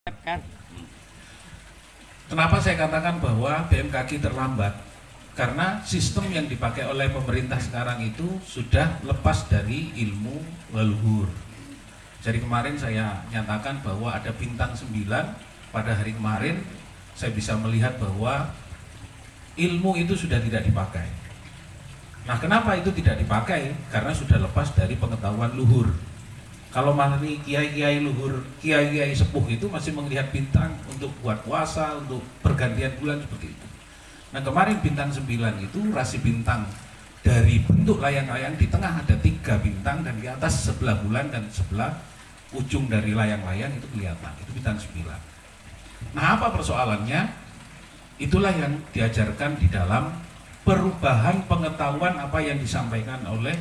kan. Kenapa saya katakan bahwa BMKG terlambat? Karena sistem yang dipakai oleh pemerintah sekarang itu sudah lepas dari ilmu leluhur. Jadi kemarin saya nyatakan bahwa ada bintang 9 pada hari kemarin, saya bisa melihat bahwa ilmu itu sudah tidak dipakai. Nah, kenapa itu tidak dipakai? Karena sudah lepas dari pengetahuan luhur. Kalau mari kiai-kiai luhur, kiai-kiai sepuh itu masih melihat bintang untuk buat puasa, untuk pergantian bulan seperti itu. Nah, kemarin bintang 9 itu rasi bintang dari bentuk layang-layang, di tengah ada 3 bintang dan di atas sebelah bulan dan sebelah ujung dari layang-layang itu kelihatan. Itu bintang 9. Nah, apa persoalannya? Itulah yang diajarkan di dalam perubahan pengetahuan apa yang disampaikan oleh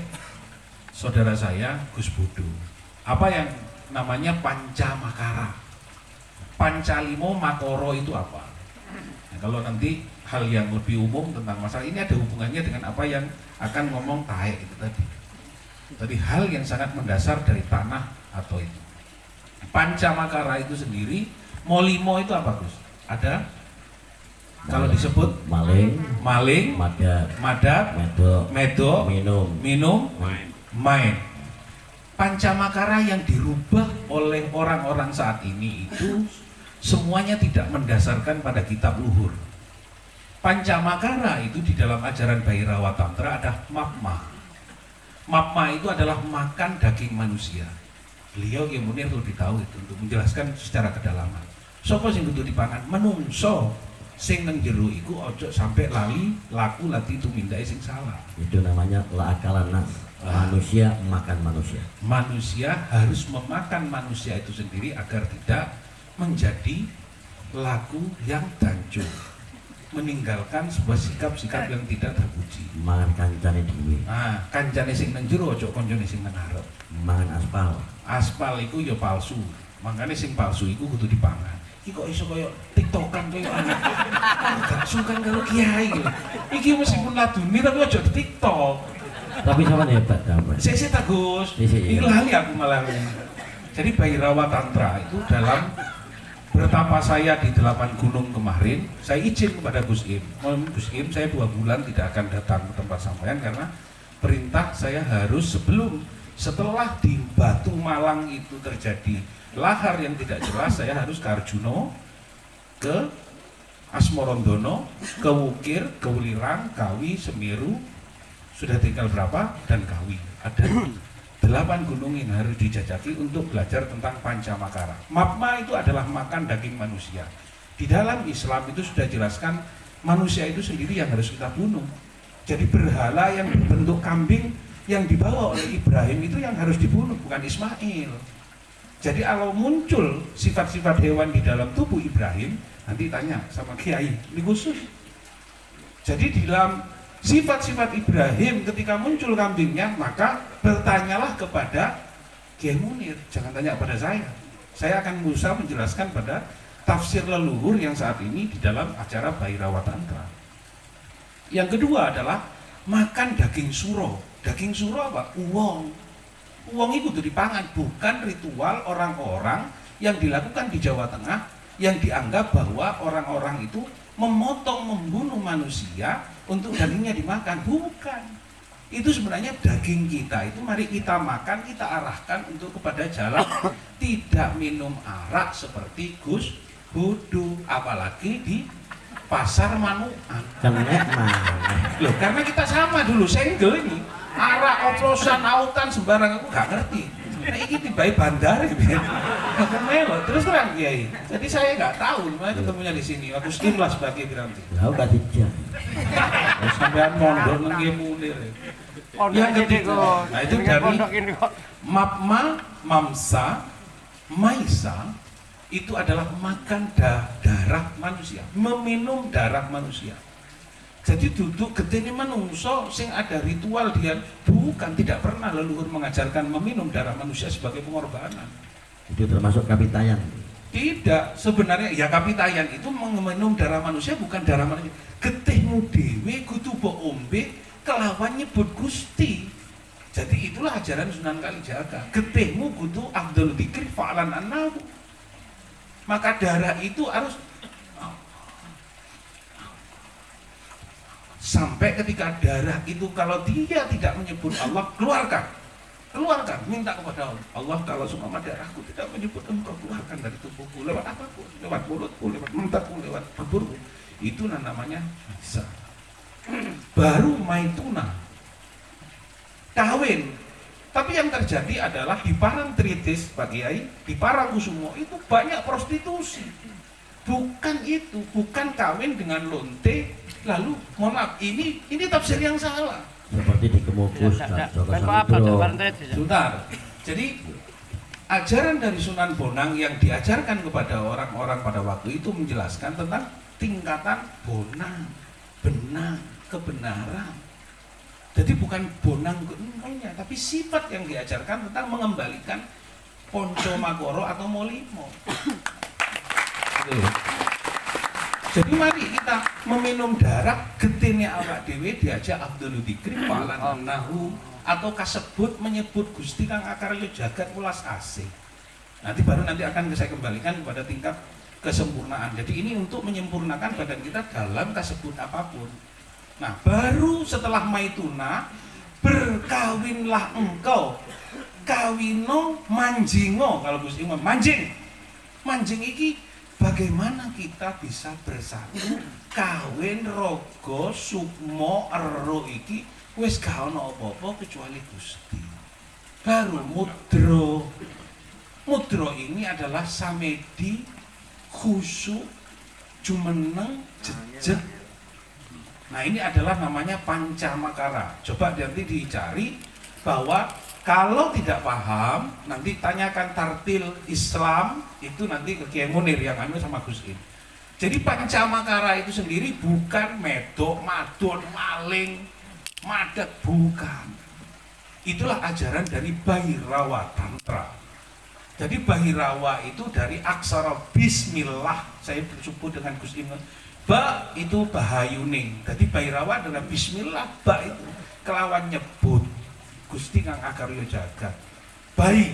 saudara saya Gus Budu. Apa yang namanya Pancamakara, Pancalimo Makoro itu apa? Nah, kalau nanti hal yang lebih umum tentang masalah ini ada hubungannya dengan apa yang akan ngomong Taek itu tadi. Tadi hal yang sangat mendasar dari tanah atau itu. Pancamakara itu sendiri, Molimo itu apa, Gus? Ada? Kalau disebut maling, madat, medo, minum, main. Pancamakara yang dirubah oleh orang-orang saat ini itu semuanya tidak mendasarkan pada kitab luhur. Pancamakara itu di dalam ajaran Bhairawa Tantra ada mapma. Mapma itu adalah makan daging manusia. Beliau yang Munir lebih tahu itu untuk menjelaskan secara kedalaman. Sopo sing kudu dipangan? Menungso sing nang jero iku ojo sampai lali laku lati tumindake sing salah. Itu namanya la akalana. Manusia makan manusia. Manusia harus memakan manusia itu sendiri agar tidak menjadi laku yang dancu, meninggalkan sebuah sikap-sikap yang tidak terpuji. Mangan kancane dhewe. Nah, kancane sing nang jero ojo kancane sing nang ngarep. Mangan aspal. Aspal iku ya palsu. Makanya sing palsu iku kudu dipangan. Iki kok iso koyo tiktokan koyo anak. Gak sungkan karo kiai gitu. Iki meskipun laduni tapi ojo di TikTok. Tapi sama hebat damai. Saya Gus. Ini lali aku malah. Jadi Bhairawa Tantra itu dalam bertapa saya di 8 gunung kemarin, saya izin kepada Gus Im. Gus Im, saya 2 bulan tidak akan datang ke tempat sampean karena perintah saya harus setelah di Batu Malang itu terjadi lahar yang tidak jelas, saya harus ke Arjuno, ke Asmorondono, ke Wukir, ke Wulirang, Kawi, Semeru, sudah tinggal berapa, dan Kawi. Ada 8 gunung yang harus dijajaki untuk belajar tentang Pancamakara. Mapma itu adalah makan daging manusia. Di dalam Islam itu sudah jelaskan manusia itu sendiri yang harus kita bunuh. Jadi berhala yang berbentuk kambing yang dibawa oleh Ibrahim itu yang harus dibunuh, bukan Ismail. Jadi kalau muncul sifat-sifat hewan di dalam tubuh Ibrahim, nanti tanya sama Kiai, ini khusus. Jadi di dalam sifat-sifat Ibrahim ketika muncul kambingnya, maka bertanyalah kepada Kiai Munir, jangan tanya pada saya. Saya akan berusaha menjelaskan pada tafsir leluhur yang saat ini di dalam acara Bhairawa Tantra. Yang kedua adalah makan daging suro. Daging suro apa? Uwong. Uwong itu dipangan, bukan ritual orang-orang yang dilakukan di Jawa Tengah yang dianggap bahwa orang-orang itu memotong, membunuh manusia untuk dagingnya dimakan. Bukan. Itu sebenarnya daging kita itu mari kita makan, kita arahkan untuk kepada jalan tidak minum arak seperti Gus Budu, apalagi di pasar Manukan. Loh, karena kita sama dulu senggel ini arak oplosan autan sembarang aku gak ngerti. Nah, ini tiba-tiba bandar gitu. Terus terang Kiai. Jadi saya nggak tahu, makanya ketemunya di sini. Aku skim lah sebagai piranti. Lalu katija. Sampean mondok nang Kiai Munir. Yang ketiga, nah itu dari mapma, mamsa, maisa itu adalah makan darah manusia, meminum darah manusia. Jadi duduk getene menungso sing ada ritual dia, bukan, tidak pernah leluhur mengajarkan meminum darah manusia sebagai pengorbanan. Itu termasuk kapitayan. Tidak, sebenarnya ya kapitayan itu meminum darah manusia, bukan darah manusia. Getihmu dewe kudu mbok ombe kelawan nyebut Gusti. Jadi itulah ajaran Sunan Kalijaga. Getihmu kudu afdhal dzikri fa'lan annahu. Maka darah itu harus sampai ketika darah itu kalau dia tidak menyebut Allah, keluarkan, minta kepada Allah. Allah, kalau seumpama darahku tidak menyebut Engkau, keluarkan dari tubuhku lewat apapun, lewat mulutku, lewat mentahku, lewat tuburku. Itu namanya bisa. Baru maituna, kawin. Tapi yang terjadi adalah di Parangtritis, Pak Kiai, di Parangkusumo itu banyak prostitusi. Bukan itu, bukan kawin dengan lonte. Lalu, mohon maaf, ini tafsir yang salah. Seperti di Kemukus, Joko Samudro. Sebentar. Jadi ajaran dari Sunan Bonang yang diajarkan kepada orang-orang pada waktu itu menjelaskan tentang tingkatan bonang, benang, kebenaran. Jadi bukan bonang keunggulnya, tapi sifat yang diajarkan tentang mengembalikan ponco makoro atau molimo. Jadi mari kita meminum darah getinnya awak dewe diajak Abdul Dikri palan nahu atau kasebut menyebut Gusti Kang Akarya Jagat ulas asih. Nanti akan saya kembalikan kepada tingkat kesempurnaan. Jadi ini untuk menyempurnakan badan kita dalam kasebut apapun. Nah, baru setelah maituna berkawinlah engkau kawino manjingo. Kalau Gusti Imam manjing iki bagaimana kita bisa bersatu kawin rogo sukmo ero iki wis gak ono apa-apa kecuali Gusti. Baru mudro ini adalah samedi khusyuk jumeneng jejeg. Nah, ini adalah namanya pancamakara. Coba nanti dicari bahwa kalau tidak paham, nanti tanyakan tartil Islam itu nanti ke Kiai Munir yang anu sama Gus In. Jadi pancamakara itu sendiri bukan medok, madon, maling, madat, bukan. Itulah ajaran dari Bhairawa Tantra. Jadi Bhairawa itu dari aksara Bismillah. Saya bersebut dengan Gus In. Ba itu bahayuning. Jadi Bhairawa adalah Bismillah. Ba itu kelawan nyebut Gusti Kang Akarya Jagat. Baik,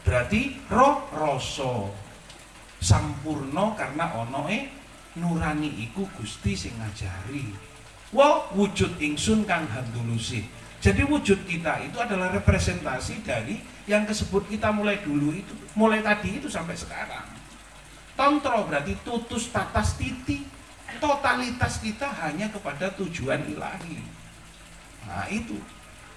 berarti roh rasa sampurno karena onoe nurani iku Gusti sing ngajari. Wa wujud ingsun kang handulusi. Jadi wujud kita itu adalah representasi dari yang disebut kita mulai dulu itu, mulai tadi itu sampai sekarang. Tantro berarti tutus tatas titi. Totalitas kita hanya kepada tujuan ilahi. Nah, itu.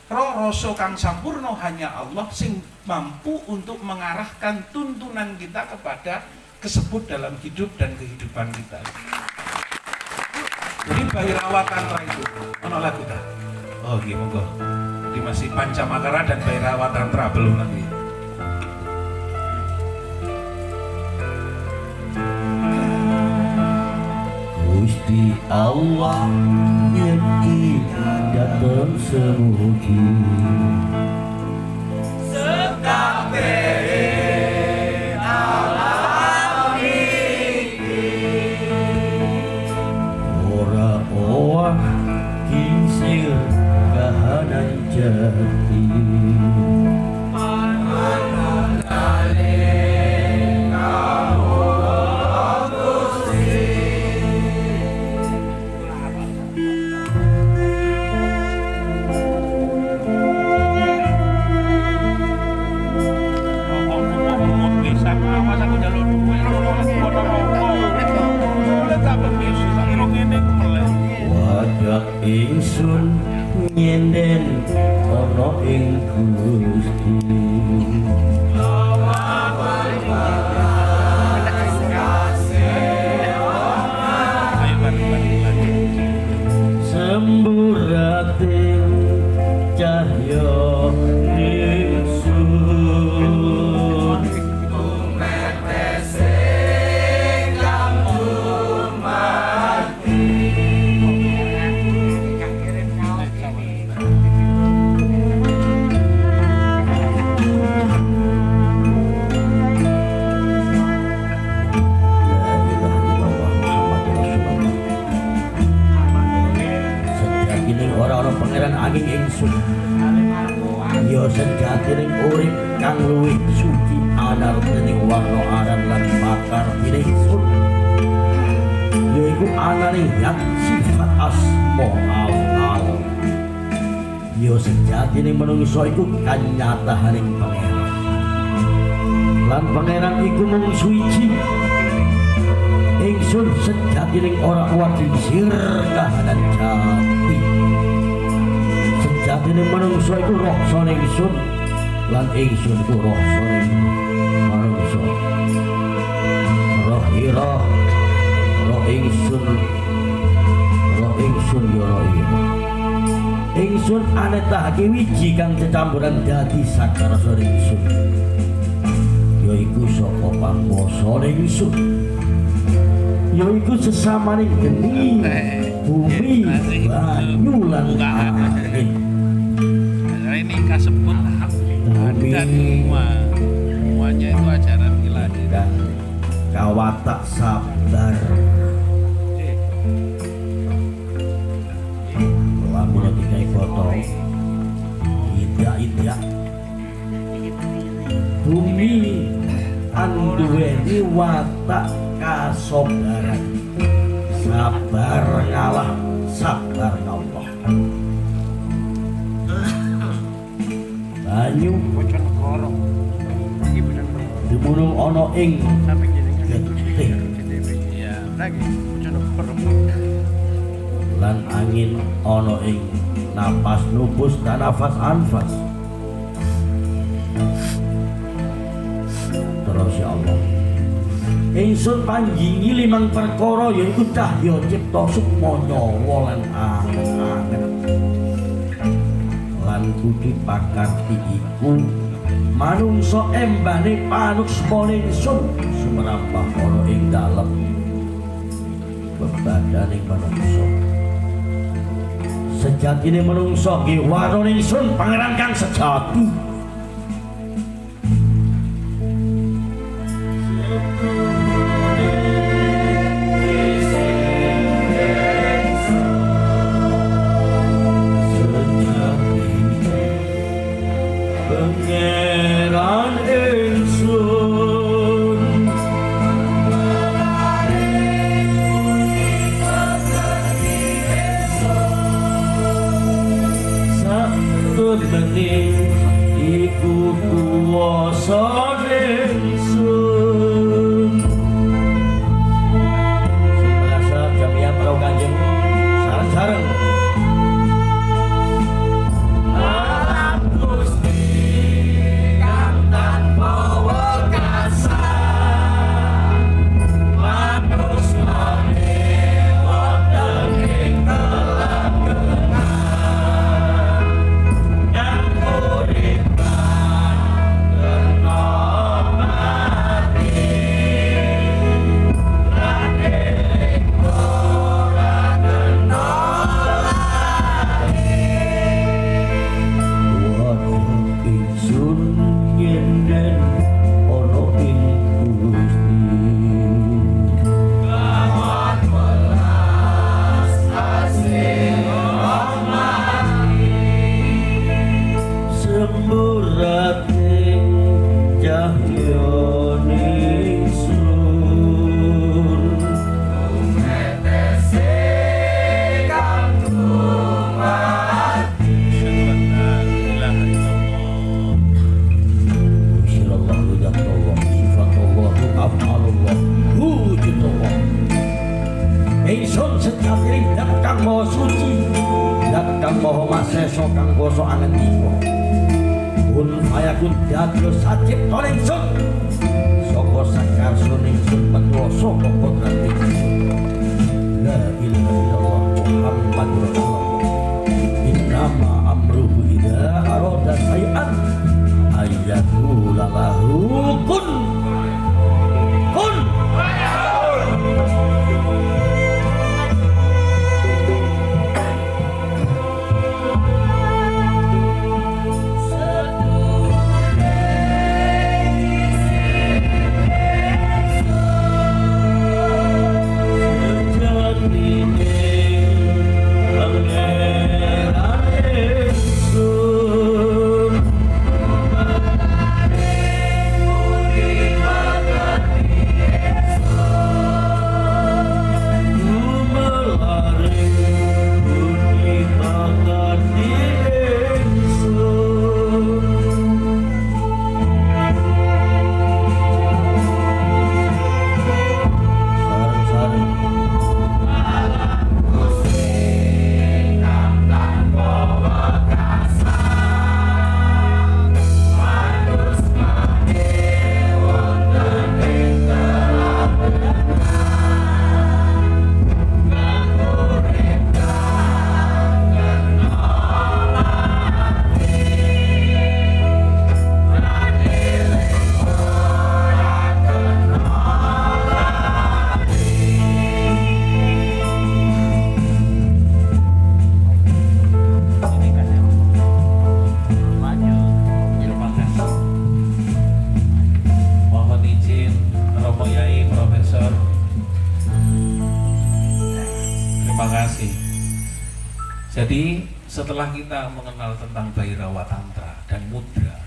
Roh rasa kang sampurno hanya Allah sing mampu untuk mengarahkan tuntunan kita kepada kesebut dalam hidup dan kehidupan kita. Jadi Bhairawa Tantra itu ono lagu ta? Oh nggih monggo. Ini masih Pancamakara dan Bhairawa Tantra belum lagi. Gusti Allah yang datang semugi sekabeh alam iki ora owah kingsir kahanan jati ingsun nyenden ana ing Gusti semburating cahya ingsun tumetese kang dumati. Orang-orang pangeran angin ingsun ya sejatining urip kang luwih suci anar dening warna aran lan bakar ingsun yaiku ananing zat sifat asma Allah. Yo sejatine manungsa iku kanyataning pangeran. Lan pangeran iku mung suci. Ingsun sejatine ora kuwati sirkahanan jati. Sejatine manungsa iku raksane ingsun lan ingsun iku raksane manungsa. Roh ira roh ingsun yo roh ira. Ingsun anetake wiji kang cecampuran dadi sakarasa ingsun. Yaiku saka pangwasane ingsun. Yaiku sesamaning geni, bumi, banyu lan angin. Ini kasebut dan semuanya itu ajaran ilahi dan kawatak sabar. Lamun dikai foto indah bumi anduweni watak kasobaran sabar ngalah sabar Allah. Banyu dimunung ana ing getih ya lagi lan angin ana ing napas nubus dan nafas anfas. Terus ya Allah ingsun panjingi limang perkara yaiku cahya cipta sukma nyawa lan angen-angen lan kudu pakarti iku manungsa embane panuksmane ingsun sumrambah ana ing dalem bebadaning manungsa. Sejatine manungsa nggih warana ingsun pangeran kang sejati. Jadi setelah kita mengenal tentang Bhairawa Tantra dan mudra,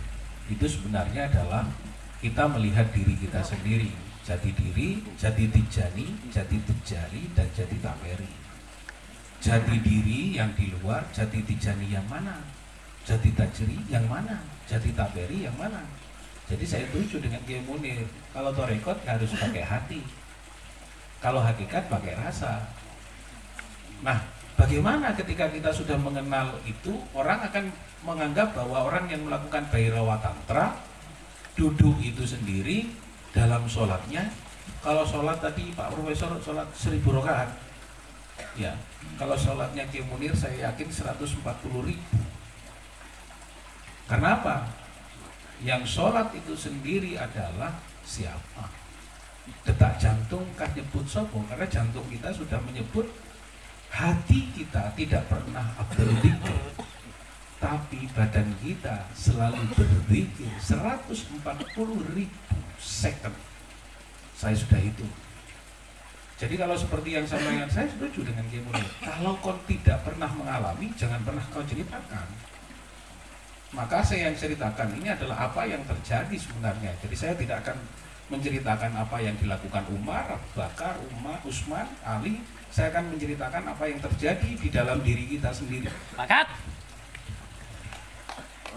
itu sebenarnya adalah kita melihat diri kita sendiri, jati diri, jati tijani, jati tejari, dan jati taperi. Jati diri yang di luar, jati tijani yang mana? Jati tajri yang mana? Jati taperi yang mana? Jadi saya setuju dengan Kiai Munir, kalau torekot harus pakai hati, kalau hakikat pakai rasa. Nah, bagaimana ketika kita sudah mengenal itu, orang akan menganggap bahwa orang yang melakukan Bhairawa Tantra, duduk itu sendiri dalam sholatnya. Kalau sholat tadi Pak Profesor sholat 1000 rakaat, ya, kalau sholatnya Kiai Munir saya yakin 140.000. Karena apa? Yang sholat itu sendiri adalah siapa? Detak jantung kah nyebut sopo? Karena jantung kita sudah menyebut, hati kita tidak pernah berzikir, tapi badan kita selalu berzikir 140.000 second. Saya sudah hitung. Jadi kalau seperti yang sampaikan, saya setuju dengan Kiai Munir. Kalau kau tidak pernah mengalami, jangan pernah kau ceritakan. Maka saya yang ceritakan ini adalah apa yang terjadi sebenarnya. Jadi saya tidak akan menceritakan apa yang dilakukan Umar, Abu Bakar, Utsman, Ali. Saya akan menceritakan apa yang terjadi di dalam diri kita sendiri. Pakat.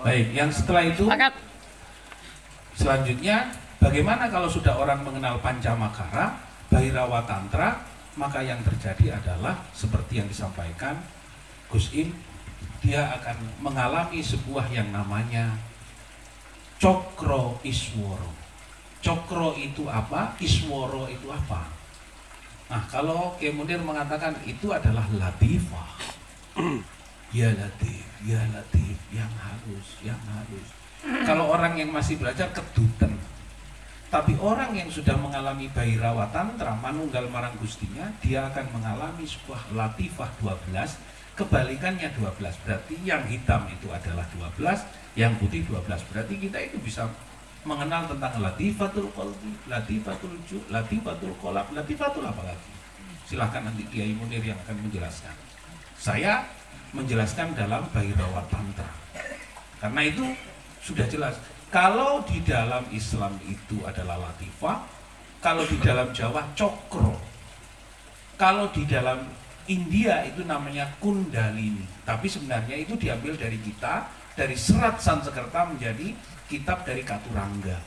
Baik, yang setelah itu, Pakat. Selanjutnya, bagaimana kalau sudah orang mengenal Pancamakara, Bhairawa Tantra, maka yang terjadi adalah seperti yang disampaikan Gus Im, dia akan mengalami sebuah yang namanya Cokro Isworo. Cokro itu apa? Isworo itu apa? Nah, kalau Kiai Munir mengatakan itu adalah latifah. Ya latif, yang halus. Kalau orang yang masih belajar kedutan. Tapi orang yang sudah mengalami Bhairawa Tantra, Manunggal Marang Gustinya, dia akan mengalami sebuah latifah 12. Kebalikannya 12, berarti yang hitam itu adalah 12, yang putih 12. Berarti kita itu bisa mengenal tentang latifatul qalbi, latifatul ju, latifatul qalb, latifatul apa lagi. Silahkan nanti Kiai Munir yang akan menjelaskan. Saya menjelaskan dalam Bhairawa Tantra. Karena itu sudah jelas. Kalau di dalam Islam itu adalah latifah, kalau di dalam Jawa cokro, kalau di dalam India itu namanya Kundalini, tapi sebenarnya itu diambil dari kita, dari serat Sansekerta menjadi kitab dari Katurangga.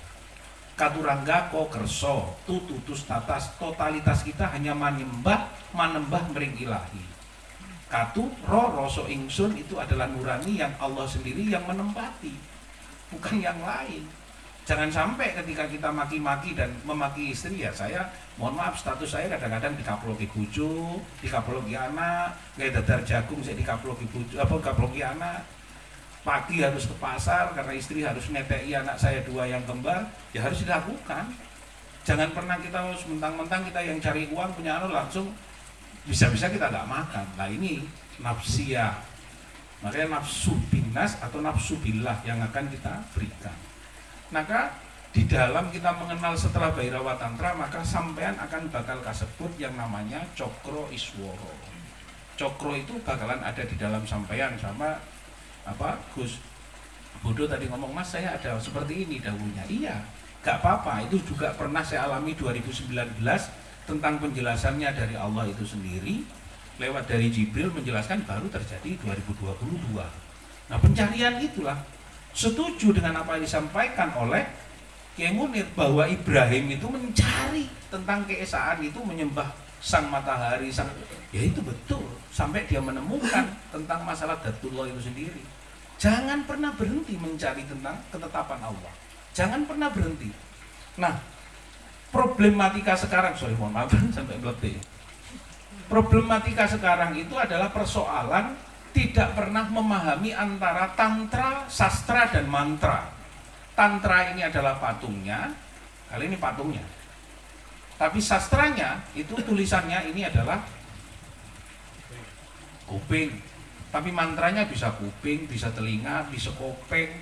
Katurangga ko kerso, tututus tatas, totalitas kita hanya manembah mering ilahi. Katu ro roso ingsun itu adalah nurani yang Allah sendiri yang menempati, bukan yang lain. Jangan sampai ketika kita maki-maki dan memaki istri, ya saya mohon maaf, status saya kadang-kadang dikaploki bojo, dikaploki anak, kayak dadar jagung saya dikaploki bojo, dikaploki anak. Pagi harus ke pasar karena istri harus netei anak saya 2 yang kembar, ya harus dilakukan. Jangan pernah kita mentang-mentang kita yang cari uang punya anak langsung bisa-bisa kita nggak makan. Nah ini nafsiyah, makanya nafsu binas atau nafsu billah yang akan kita berikan. Maka di dalam kita mengenal setelah Bhairawa Tantra, maka sampean akan bakal kasebut yang namanya Cokro Isworo. Cokro itu bakalan ada di dalam sampean. Sama apa Gus Bodo tadi ngomong, Mas saya ada seperti ini dahulunya. Iya, gak apa-apa, itu juga pernah saya alami 2019 tentang penjelasannya dari Allah itu sendiri. Lewat dari Jibril menjelaskan baru terjadi 2022. Nah pencarian itulah. Setuju dengan apa yang disampaikan oleh Kiai Munir bahwa Ibrahim itu mencari tentang keesaan itu, menyembah sang matahari, ya itu betul, sampai dia menemukan tentang masalah Datullah itu sendiri. Jangan pernah berhenti mencari tentang ketetapan Allah, jangan pernah berhenti. Nah problematika sekarang, mohon maaf sampai meletih. Problematika sekarang itu adalah persoalan tidak pernah memahami antara tantra, sastra, dan mantra. Tantra ini adalah patungnya, kali ini patungnya. Tapi sastranya itu tulisannya ini adalah kuping. Tapi mantranya bisa kuping, bisa telinga, bisa kopeng,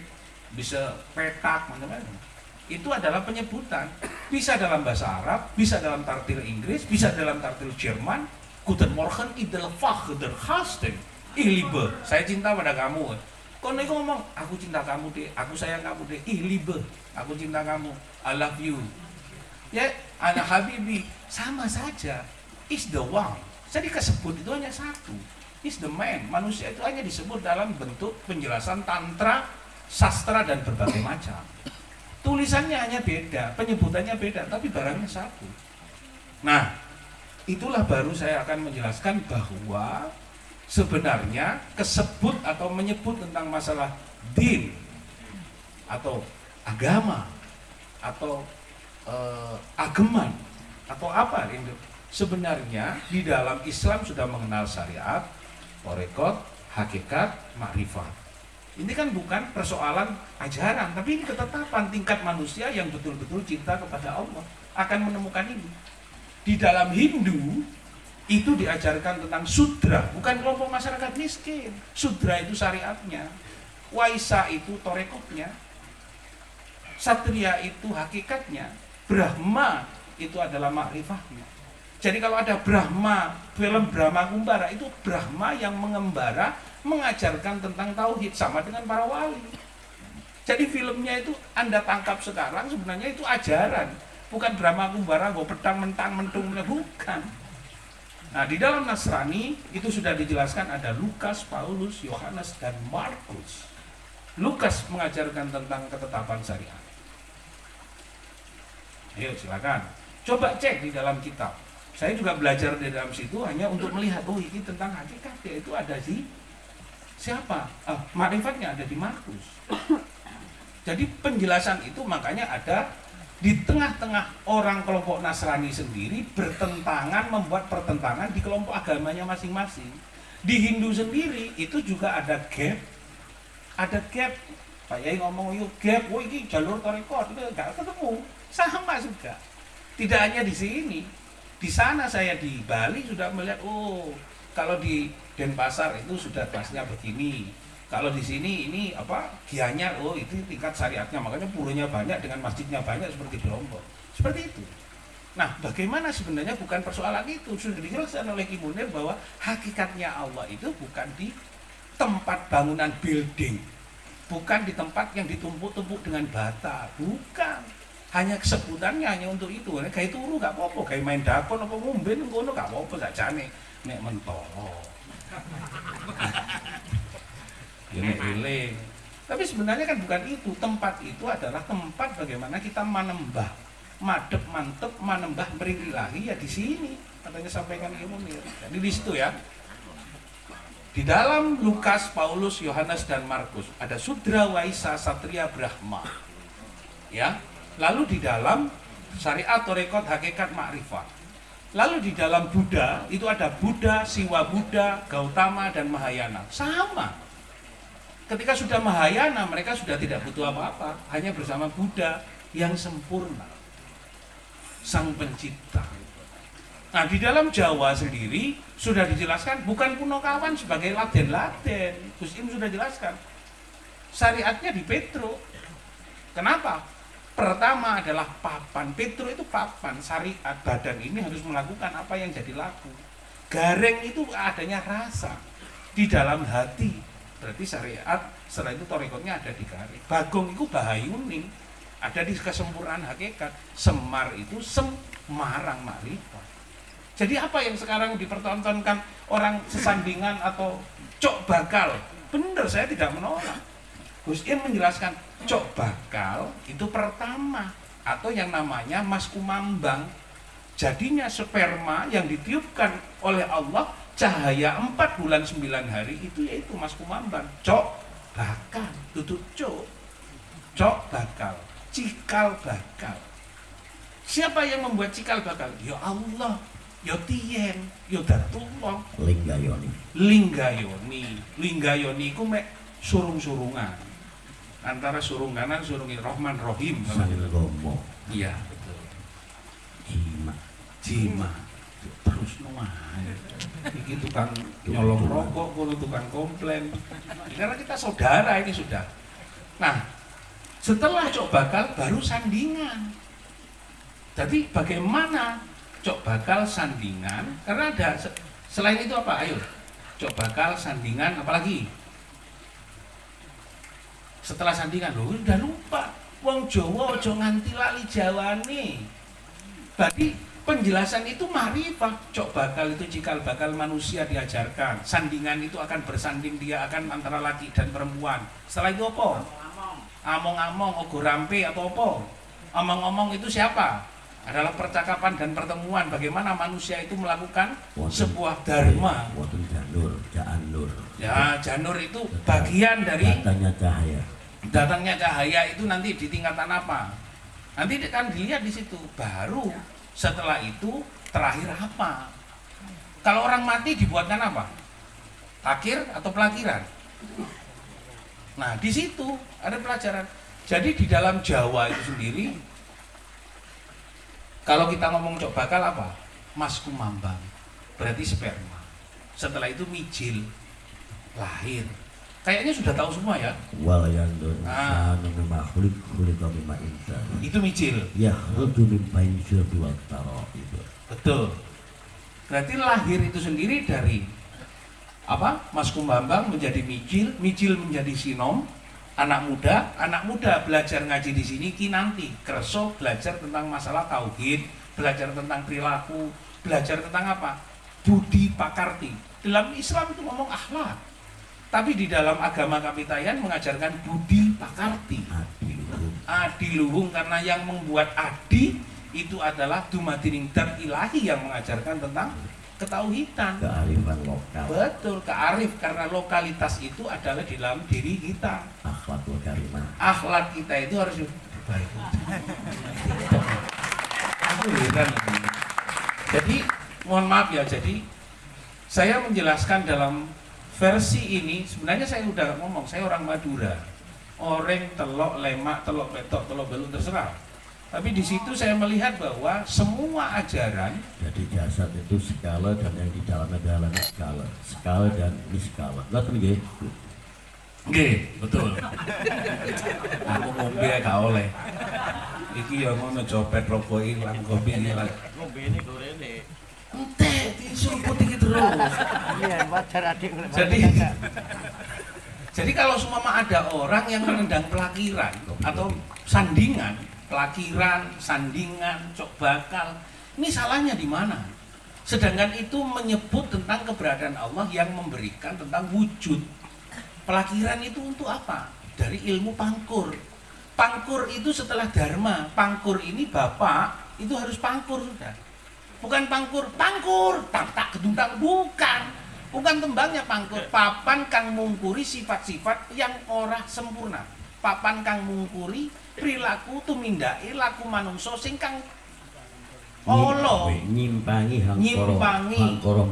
bisa petak, macam-macam. Itu adalah penyebutan. Bisa dalam bahasa Arab, bisa dalam tartil Inggris, bisa dalam tartil Jerman. Guten Morgen, idel Fach, der Hasten. Liebe, saya cinta pada kamu. Kono iku ngomong, aku cinta kamu deh, aku sayang kamu deh. Liebe, aku cinta kamu, I love you. Ya, ana habibi, sama saja. Is the one. Jadi kesebut itu hanya satu. Is the man. Manusia itu hanya disebut dalam bentuk penjelasan tantra, sastra dan berbagai macam. Tulisannya hanya beda, penyebutannya beda, tapi barangnya satu. Nah, itulah baru saya akan menjelaskan bahwa sebenarnya kesebut atau menyebut tentang masalah din atau agama atau ageman atau apa itu sebenarnya di dalam Islam sudah mengenal syariat, torekot, hakikat, makrifat. Ini kan bukan persoalan ajaran, tapi ini ketetapan tingkat manusia yang betul-betul cinta kepada Allah akan menemukan ini. Di dalam Hindu itu diajarkan tentang sudra, bukan kelompok masyarakat miskin. Sudra itu syariatnya, waisa itu torekotnya, satria itu hakikatnya, Brahma itu adalah makrifahnya. Jadi kalau ada Brahma, film Brahma Kumbara itu Brahma yang mengembara mengajarkan tentang tauhid sama dengan para wali. Jadi filmnya itu Anda tangkap sekarang sebenarnya itu ajaran, bukan Brahma Kumbara gue pedang mentang mentung, bukan. Nah, di dalam Nasrani itu sudah dijelaskan ada Lukas, Paulus, Yohanes, dan Markus. Lukas mengajarkan tentang ketetapan syariat. Ayo silakan, coba cek di dalam kitab. Saya juga belajar di dalam situ hanya untuk melihat, oh ini tentang hakikat, yaitu ada di siapa? Makrifatnya ada di Markus. Jadi penjelasan itu makanya ada di tengah-tengah orang kelompok Nasrani sendiri bertentangan, membuat pertentangan di kelompok agamanya masing-masing. Di Hindu sendiri itu juga ada gap. Ada gap. Pak Yai ngomong yuk gap, oh ini jalur tarekat, itu enggak ketemu. Sama juga. Tidak hanya di sini. Di sana saya di Bali sudah melihat, oh kalau di Denpasar itu sudah kelasnya begini. Kalau di sini ini apa Gianyar, oh itu tingkat syariatnya, makanya purunya banyak dengan masjidnya banyak seperti di Lombok. Seperti itu. Nah, bagaimana sebenarnya bukan persoalan itu. Sudah dijelaskan oleh Ki Munir bahwa hakikatnya Allah itu bukan di tempat bangunan building. Bukan di tempat yang ditumpuk-tumpuk dengan bata, bukan. Hanya sebutannya hanya untuk itu. Kayak turu gak apa-apa, kayak main dakon apa ngomben ngono gak apa-apa sakjane nek mentolo. Ya eling. Tapi sebenarnya kan bukan itu. Tempat itu adalah tempat bagaimana kita menembah, madep mantep menembah mering ilahi ya di sini. Katanya sampaikan Ki Munir. Jadi di situ ya. Di dalam Lukas, Paulus, Yohanes dan Markus ada Sudra, Waisa, Satria, Brahma. Ya. Lalu di dalam syariat, torekot, hakikat, makrifat. Lalu di dalam Buddha itu ada Buddha, Siwa Buddha, Gautama dan Mahayana. Sama. Ketika sudah Mahayana, mereka sudah tidak butuh apa-apa, hanya bersama Buddha yang sempurna, Sang Pencipta. Nah, di dalam Jawa sendiri sudah dijelaskan bukan Punokawan sebagai laden-laden. Gus Im sudah jelaskan. Syariatnya di Petro. Kenapa? Pertama adalah papan. Petro itu papan, syariat. Badan ini harus melakukan apa yang jadi laku. Gareng itu adanya rasa di dalam hati. Berarti syariat, setelah itu torekotnya ada di gareng. Bagong itu bahayuning, ada di kesempurnaan hakikat. Semar itu semarang makrifat. Jadi apa yang sekarang dipertontonkan orang sesandingan atau cok bakal? Benar, saya tidak menolak. Gus Im menjelaskan cok bakal itu pertama atau yang namanya mas kumambang. Jadinya sperma yang ditiupkan oleh Allah cahaya 4 bulan 9 hari itu yaitu mas kumambang. Cok bakal, tutup cok bakal, cikal bakal. Siapa yang membuat cikal bakal? Ya Allah, ya Tien, ya Datullah. Linggayoni iku mek surung-surungan. Antara surung kanan, surung Rahman Rohim. Iya, betul. Jima. Terus iki tukang nyolong rokok, kono tukang komplain. Karena kita saudara ini sudah. Nah, setelah cok bakal baru sandingan. Jadi bagaimana cok bakal sandingan? Karena ada selain itu apa? Ayo. cok bakal, sandingan, apalagi setelah sandingan loh udah lupa. Wong Jawa aja nganti lali jawane. Berarti penjelasan itu marifat. Cok bakal itu cikal bakal manusia diajarkan. Sandingan itu akan bersanding, dia akan antara laki dan perempuan. Setelah itu apa? Among-among, ogo rampe atau apa? Omong-omong itu siapa? Adalah percakapan dan pertemuan bagaimana manusia itu melakukan sebuah dharma. Janur. Ya, janur itu bagian dari datangnya cahaya. Datangnya cahaya itu nanti di tingkatan apa? Nanti kan dilihat di situ. Baru setelah itu terakhir apa? Kalau orang mati dibuatkan apa? Takir atau pelakiran? Nah, di situ ada pelajaran. Jadi di dalam Jawa itu sendiri, kalau kita ngomong cok bakal apa? Mas kumambang, berarti sperma. Setelah itu mijil, lahir. Kayaknya sudah tahu semua ya. Wal yandur sanu makhluk khuliqa mimma insan. Itu mijil. Ya khruju min bain syurbi wal tara'ib. Betul. Berarti lahir itu sendiri dari apa? Mas Kumbambang menjadi mijil, mijil menjadi sinom, anak muda belajar ngaji di sini kinanti, kerso belajar tentang masalah tauhid, belajar tentang perilaku, belajar tentang apa? Budi pakarti. Dalam Islam itu ngomong akhlak. Tapi di dalam agama Kapitayan mengajarkan budi pakarti, adiluhung, karena yang membuat adi itu adalah dumadining dan ilahi yang mengajarkan tentang ketauhidan, kearifan lokal. Betul, kearif, karena lokalitas itu adalah di dalam diri kita. Akhlakul karimah. Akhlak kita itu harus baik. Aku heran. Jadi mohon maaf ya, jadi saya menjelaskan dalam versi ini, sebenarnya saya udah ngomong, saya orang Madura, orang telok lemak, telok petok, telok belum terserah. Tapi di situ saya melihat bahwa semua ajaran, jadi jasad itu skala dan yang di dalamnya adalah skala dan niskala. Nggak nggih. Nggih, betul. Aku ngombe gak oleh. Iki ya ngono copet rokok ilang, kopi ilang. Ngombene gorene. Ente disumput iki terus. Iya, wajar adik. Jadi kalau seumpama ada orang yang menendang pelakiran atau sandingan, pelakiran, sandingan, cok bakal, ini salahnya di mana? Sedangkan itu menyebut tentang keberadaan Allah yang memberikan tentang wujud. Pelakiran itu untuk apa? Dari ilmu pangkur. Pangkur itu setelah dharma. Pangkur ini bapak itu harus pangkur sudah. Bukan pangkur, tak gedungtang, bukan tembangnya pangkur. Papan kang mungkuri sifat-sifat yang ora sempurna. Papan kang mungkuri perilaku tumindake laku manungsa sing kang Allah nyimpangi angkara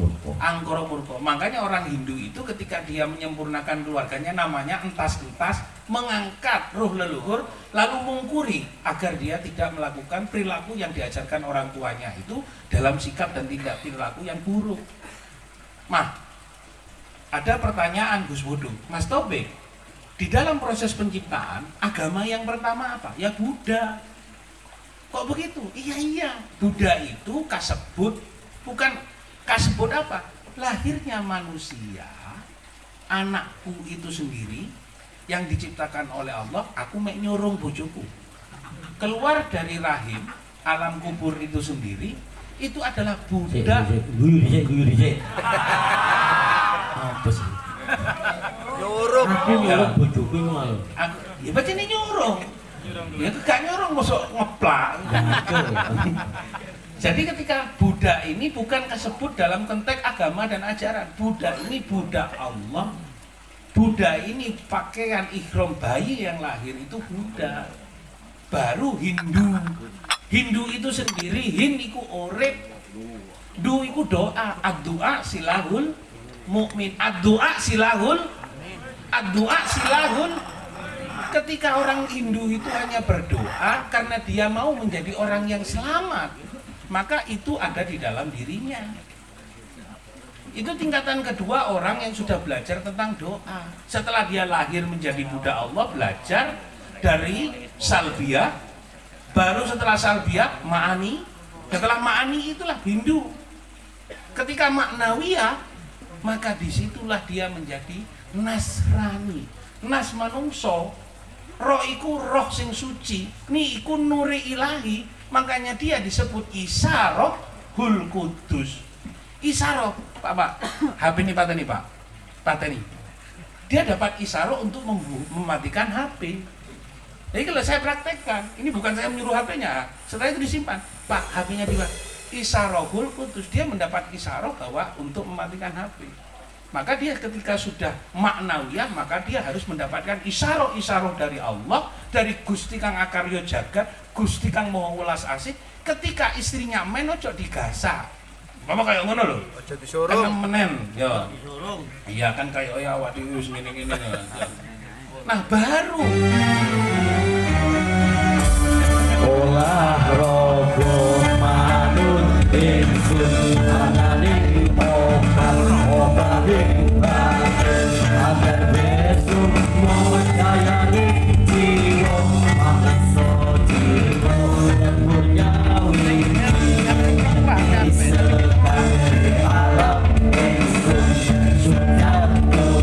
murka. Makanya orang Hindu itu ketika dia menyempurnakan keluarganya namanya entas-entas, mengangkat ruh leluhur lalu mungkuri agar dia tidak melakukan perilaku yang diajarkan orang tuanya itu dalam sikap dan tindak perilaku yang buruk. Nah, ada pertanyaan Gus Bodo, Mas Tobek, di dalam proses penciptaan agama yang pertama apa? Ya Buddha. Kok begitu? Iya, Buddha itu kasebut, bukan kasebut apa? Lahirnya manusia, anakku itu sendiri yang diciptakan oleh Allah, aku mek nyorong bojoku. Keluar dari rahim, alam kubur itu sendiri, itu adalah Buddha. Guyu dhisik. Apa sih? Nyorong. Aku nyorong bojoku ngono. Ya bacane nyorong. Ya gak nyorong mosok ngeplak. Jadi ketika Buddha ini bukan disebut dalam konteks agama dan ajaran. Buddha ini Buddha Allah. Buddha ini pakaian ihram bayi yang lahir itu Buddha. Baru Hindu. Hindu itu sendiri, Hin iku urip, Du iku doa, ad-doa silahul mukmin, ad-doa silahul, Ketika orang Hindu itu hanya berdoa karena dia mau menjadi orang yang selamat, maka itu ada di dalam dirinya. Itu tingkatan kedua orang yang sudah belajar tentang doa. Setelah dia lahir menjadi Buddha Allah, belajar dari salbiyah, baru setelah salbiyah ma'ani, setelah ma'ani itulah Hindu. Ketika maknawiyah, maka disitulah dia menjadi Nasrani. Nas manungso, roh iku roh sing suci, ni iku nuri ilahi, makanya dia disebut Isarohul Kudus. Isaroh, Pak, HP ini pateni Pak, pateni. Dia dapat isaroh untuk mematikan HP. Jadi kalau saya praktekkan, ini bukan saya menyuruh HP-nya, setelah itu disimpan, Pak, HP-nya di Isarohul Kudus, dia mendapat isaroh bahwa untuk mematikan HP. Maka dia ketika sudah maknawiyah, maka dia harus mendapatkan isaroh-isaroh dari Allah, dari Gusti Kang Akarya Jagat, Gusti Kang Maha Welas Asih. Ketika istrinya men ojo digasak. Mama kayak ngono lho. Aja disorong. Kan menen, ya. Disorong. Iya kan kayak ya awak dhewe wis ngene-ngene. Nah, baru olahraga manut ingsun anane obaling agar besok mocayaning jiwa mangsa jiwa murnyawi sekali alam ingsun sujatuh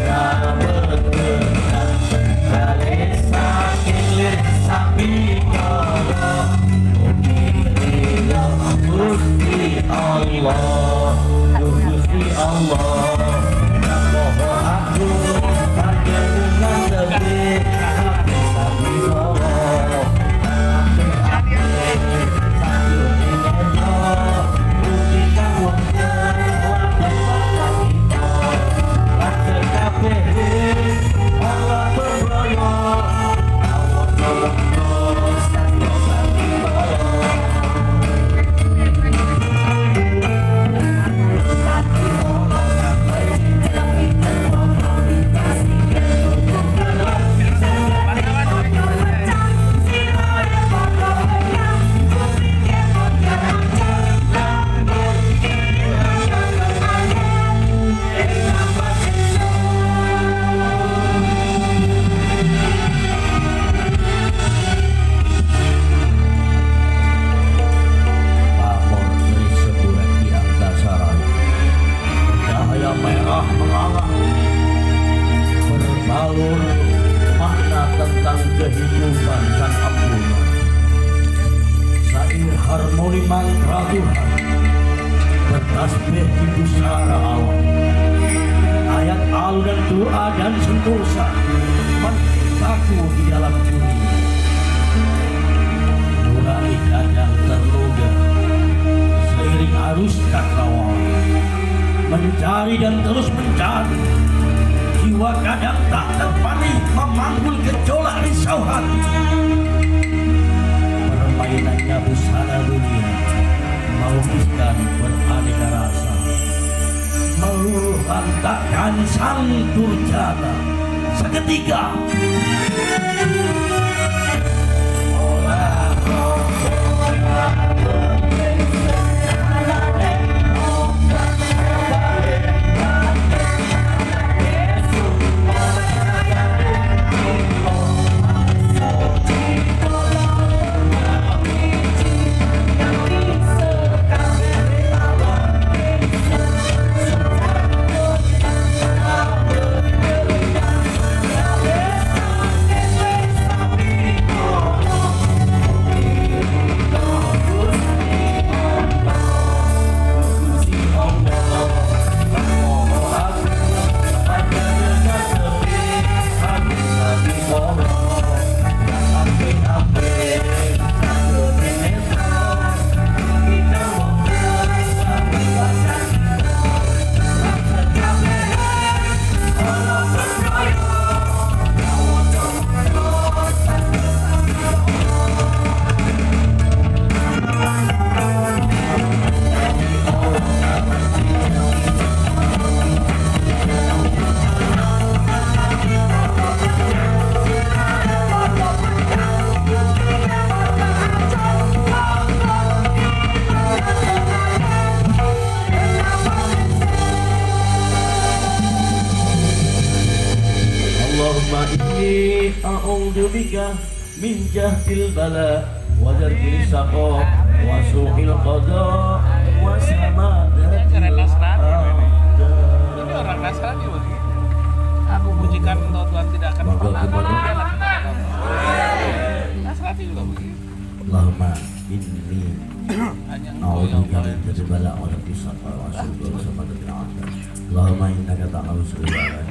rabetenan kali saking lir sapi Gusti Allah, Gusti Allah, Maha Agung, panjenengan lebih hati sapi Allah, mencari dan terus mencari, jiwa kadang tak terpani memanggul gejolak risau hati. Permainannya busana dunia melukiskan beraneka rasa, melantakkan sang durjana seketika. A'udzu bika min jahdil bala wa darkil saqa wa su'il qada wa samadatil Allahumma innaka ta'lamu sirrana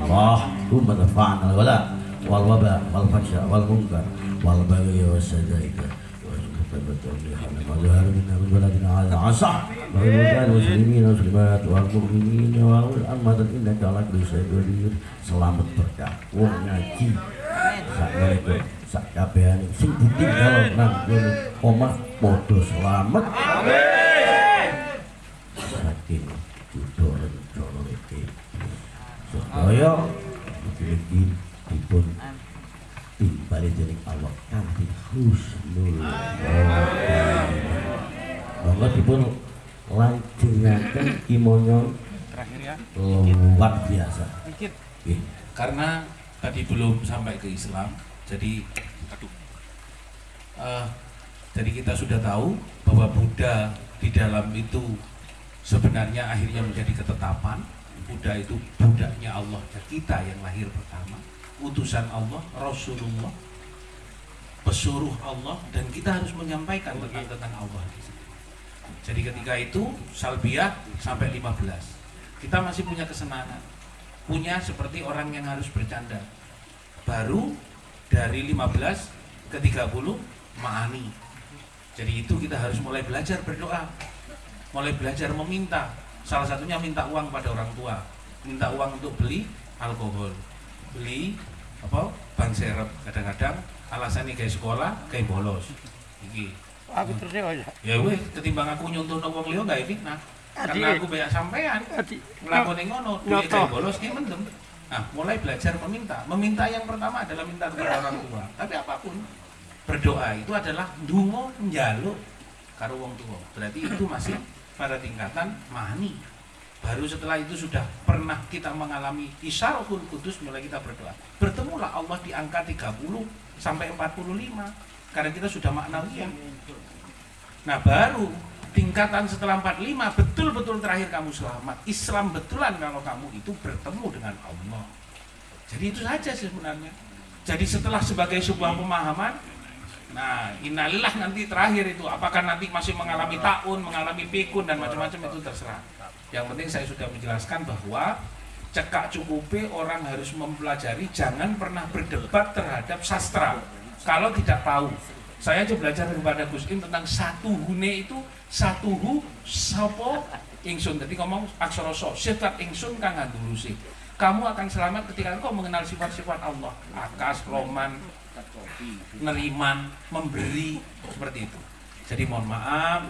Allahumma dafa'na al-wala wal waba wal fahsya wal munkar wal baghi was sadaika selamat berkah wong ngaji sakmene sak kabehane sing ditinggal nang omah padha selamat amin saking judo rencana iki supaya iki dipun timbali dening Allah kanthi husnul monggo dipun lajengaken imonyo terakhir ya luar biasa karena tadi belum sampai ke Islam jadi jadi kita sudah tahu bahwa Buddha di dalam itu sebenarnya akhirnya menjadi ketetapan. Buddha itu budaknya Allah dan kita yang lahir pertama, utusan Allah, Rasulullah, pesuruh Allah, dan kita harus menyampaikan tentang Allah. Jadi ketika itu Salbiah sampai 15 kita masih punya kesenangan, punya seperti orang yang harus bercanda. Baru dari 15 ke 30 ma'ani. Jadi itu kita harus mulai belajar berdoa, mulai belajar meminta. Salah satunya minta uang pada orang tua, minta uang untuk beli alkohol, beli apa ban serep. Kadang-kadang alasannya kayak sekolah, kayak bolos. Iki. Aku terus ya weh, ketimbang aku nyontoh wong liya gawe fitnah. Karena aku banyak sampean. Nglakoni ngono, duwe kayak bolos ki mendem. Nah, mulai belajar meminta. Meminta yang pertama adalah minta kepada orang tua. Tapi apapun, berdoa itu adalah ndonga njaluk karo wong tua. Berarti itu masih pada tingkatan mani. Baru setelah itu sudah pernah kita mengalami isyarahul kudus, mulai kita berdoa. Bertemulah Allah di angka 30 sampai 45. Karena kita sudah maknawiyah. Nah, baru tingkatan setelah 45 betul-betul terakhir kamu selamat. Islam betulan kalau kamu itu bertemu dengan Allah. Jadi itu saja sih sebenarnya. Jadi setelah sebagai sebuah pemahaman, nah innalillah nanti terakhir itu apakah nanti masih mengalami ta'un, mengalami pikun dan macam-macam itu terserah. Yang penting saya sudah menjelaskan bahwa cekak cukupi orang harus mempelajari, jangan pernah berdebat terhadap sastra kalau tidak tahu. Saya aja belajar kepada Gus Im tentang satu hune itu satu hu sopo ingsun. Jadi ngomong aksara so sifat ingsun kang ngandulusi. Kamu akan selamat ketika engkau mengenal sifat-sifat Allah. Akas, roman, neriman, memberi, seperti itu. Jadi mohon maaf,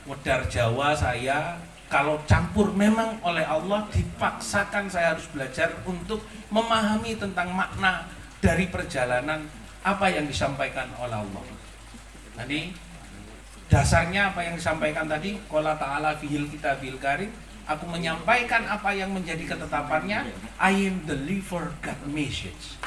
wedar Jawa saya kalau campur memang oleh Allah dipaksakan saya harus belajar untuk memahami tentang makna dari perjalanan apa yang disampaikan oleh Allah. Tadi dasarnya apa yang disampaikan tadi, qala ta'ala fihil kitabil karim, aku menyampaikan apa yang menjadi ketetapannya. I am the deliver God message.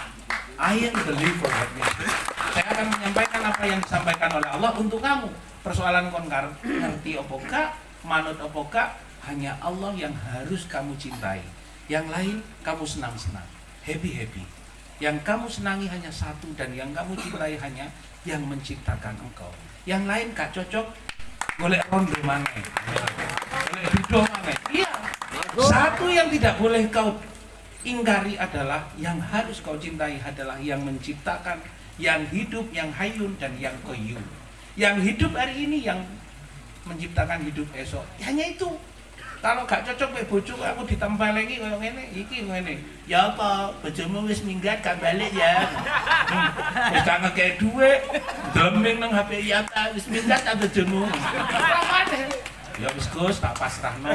I am the deliver God message. Saya akan menyampaikan apa yang disampaikan oleh Allah untuk kamu. Persoalan kon ngerti apa gak, manut apa gak, hanya Allah yang harus kamu cintai. Yang lain kamu senang-senang, happy-happy. Yang kamu senangi hanya satu dan yang kamu cintai hanya yang menciptakan engkau. Yang lain gak cocok, golek rondo maneh, golek bido maneh. Iya. Satu yang tidak boleh kau ingkari adalah yang harus kau cintai adalah yang menciptakan, yang hidup, yang hayyun dan yang qayyum. Yang hidup hari ini, yang menciptakan hidup esok. Hanya itu. Kalau gak cocok mek bojo aku ditempelengi koyo ngene, iki ngene. Ya apa, bojomu wis minggat gak balik ya. Wis gak ngekek dhuwit, deming nang HP ya ta wis minggat ta bojomu. Ya wis Gus, tak pasrahno.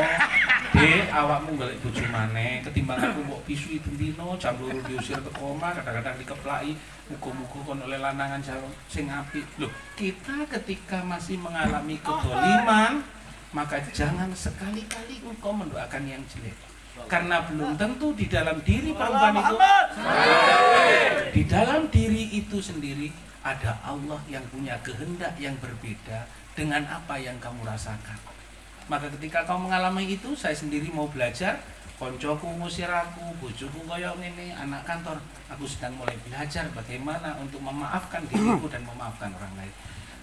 Dek, awakmu golek bojo maneh ketimbang aku mbok pisui bendino jam 2 diusir teko omah, kadang-kadang dikeplaki, muga-muga kon oleh lanangan sing apik. Loh, kita ketika masih mengalami kedoliman, maka jangan sekali-kali engkau mendoakan yang jelek. Karena belum tentu di dalam diri perempuan itu, di dalam diri itu sendiri ada Allah yang punya kehendak yang berbeda dengan apa yang kamu rasakan. Maka ketika kau mengalami itu, saya sendiri mau belajar, koncoku ngusir aku, bojoku koyo ngene, anak kantor, aku sedang mulai belajar bagaimana untuk memaafkan diriku dan memaafkan orang lain.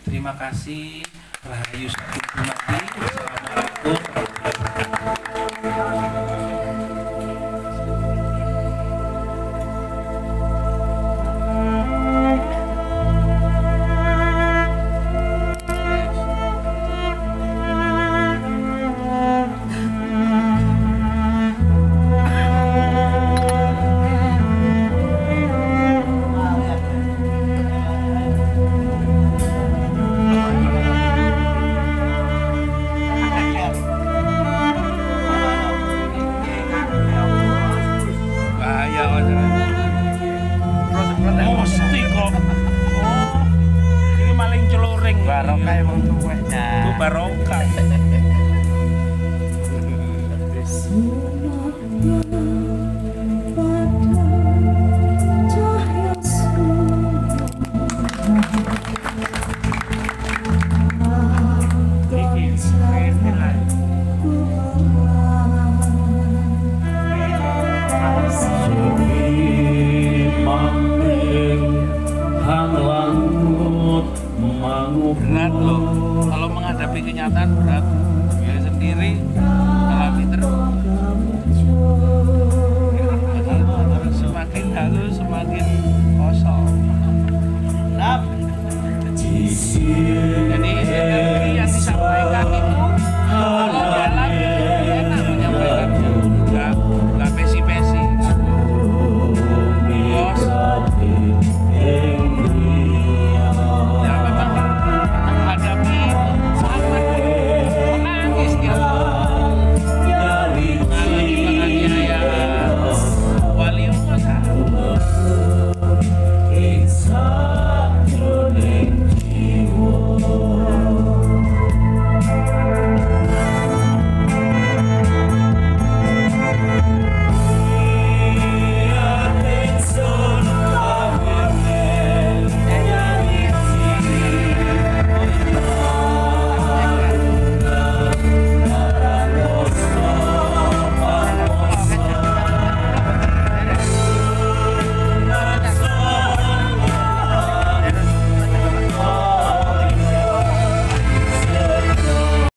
Terima kasih. Rahayu Saking Dumadi. Assalamualaikum. Barokah emang tuwehnya. Itu barokah. Berat loh, kalau menghadapi kenyataan berat. Ya sendiri alami terus.